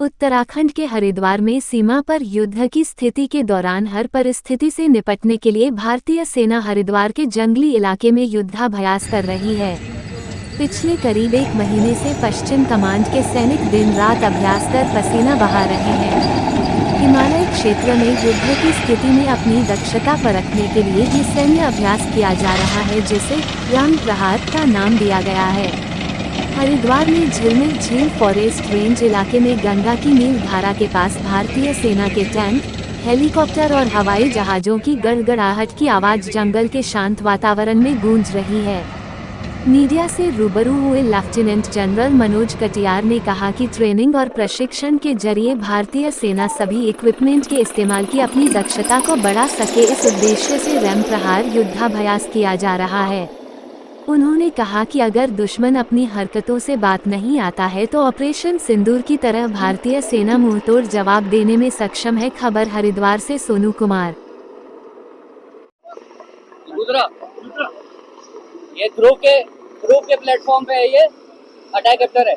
उत्तराखंड के हरिद्वार में सीमा पर युद्ध की स्थिति के दौरान हर परिस्थिति से निपटने के लिए भारतीय सेना हरिद्वार के जंगली इलाके में युद्धाभ्यास कर रही है। पिछले करीब एक महीने से पश्चिम कमांड के सैनिक दिन रात अभ्यास कर पसीना बहा रहे हैं। हिमालय क्षेत्र में युद्ध की स्थिति में अपनी दक्षता परखने के लिए ये सैन्य अभ्यास किया जा रहा है, जिसे राम प्रहार का नाम दिया गया है। हरिद्वार में झिलमिल झील फॉरेस्ट रेंज इलाके में गंगा की नील धारा के पास भारतीय सेना के टैंक, हेलीकॉप्टर और हवाई जहाजों की गड़गड़ाहट की आवाज जंगल के शांत वातावरण में गूंज रही है। मीडिया से रूबरू हुए लेफ्टिनेंट जनरल मनोज कटियार ने कहा कि ट्रेनिंग और प्रशिक्षण के जरिए भारतीय सेना सभी इक्विपमेंट के इस्तेमाल की अपनी दक्षता को बढ़ा सके, इस उद्देश्य से रैम प्रहार युद्धाभ्यास किया जा रहा है। उन्होंने कहा कि अगर दुश्मन अपनी हरकतों से बात नहीं आता है तो ऑपरेशन सिंदूर की तरह भारतीय सेना मुंहतोड़ जवाब देने में सक्षम है। खबर हरिद्वार से सोनू कुमार। ये ध्रुव के प्लेटफॉर्म पे है, ये अटैक वेक्टर है।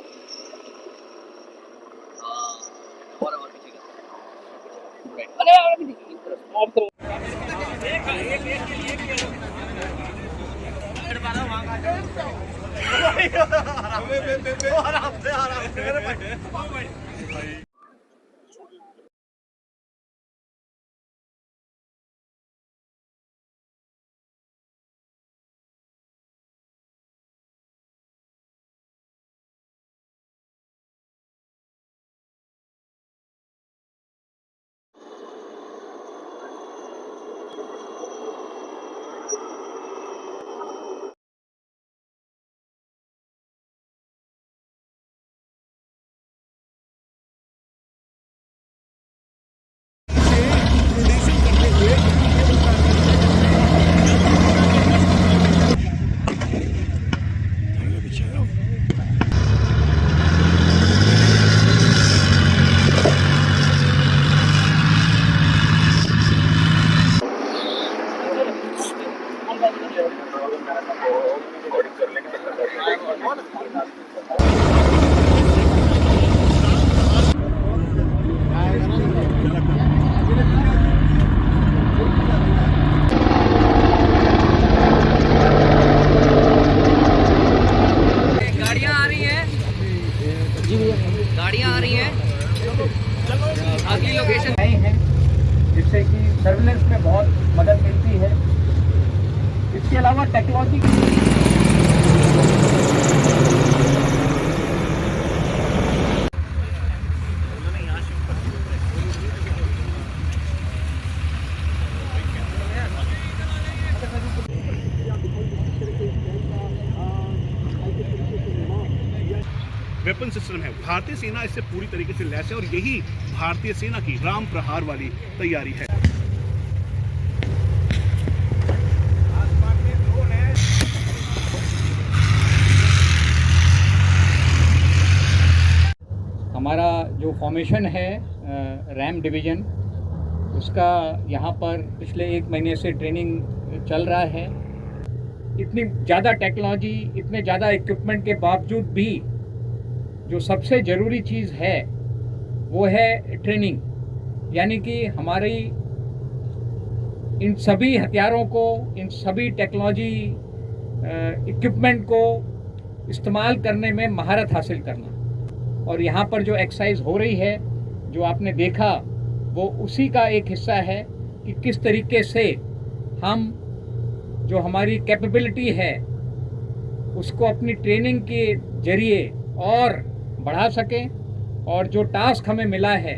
गाड़ियाँ आ रही हैं, अगली लोकेशन नए हैं, जिससे कि सर्विलेंस में बहुत मदद मिलती है। इसके अलावा टेक्नोलॉजी वेपन सिस्टम है। भारतीय सेना इससे पूरी तरीके से लैस है और यही भारतीय सेना की राम प्रहार वाली तैयारी है। हमारा जो फॉर्मेशन है रैम डिवीज़न, उसका यहाँ पर पिछले एक महीने से ट्रेनिंग चल रहा है। इतनी ज़्यादा टेक्नोलॉजी, इतने ज़्यादा इक्विपमेंट के बावजूद भी जो सबसे ज़रूरी चीज़ है वो है ट्रेनिंग। यानी कि हमारी इन सभी हथियारों को, इन सभी टेक्नोलॉजी इक्विपमेंट को इस्तेमाल करने में महारत हासिल करना। और यहाँ पर जो एक्सरसाइज हो रही है, जो आपने देखा, वो उसी का एक हिस्सा है कि किस तरीके से हम जो हमारी कैपेबिलिटी है उसको अपनी ट्रेनिंग के जरिए और बढ़ा सकें। और जो टास्क हमें मिला है,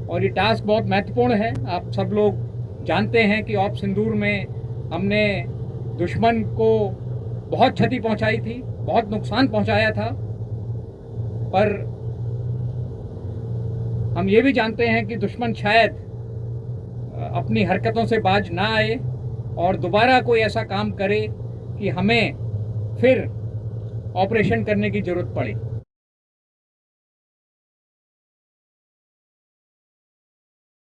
और ये टास्क बहुत महत्वपूर्ण है। आप सब लोग जानते हैं कि ऑप सिंदूर में हमने दुश्मन को बहुत क्षति पहुंचाई थी, बहुत नुकसान पहुंचाया था। पर हम ये भी जानते हैं कि दुश्मन शायद अपनी हरकतों से बाज ना आए और दोबारा कोई ऐसा काम करे कि हमें फिर ऑपरेशन करने की ज़रूरत पड़े।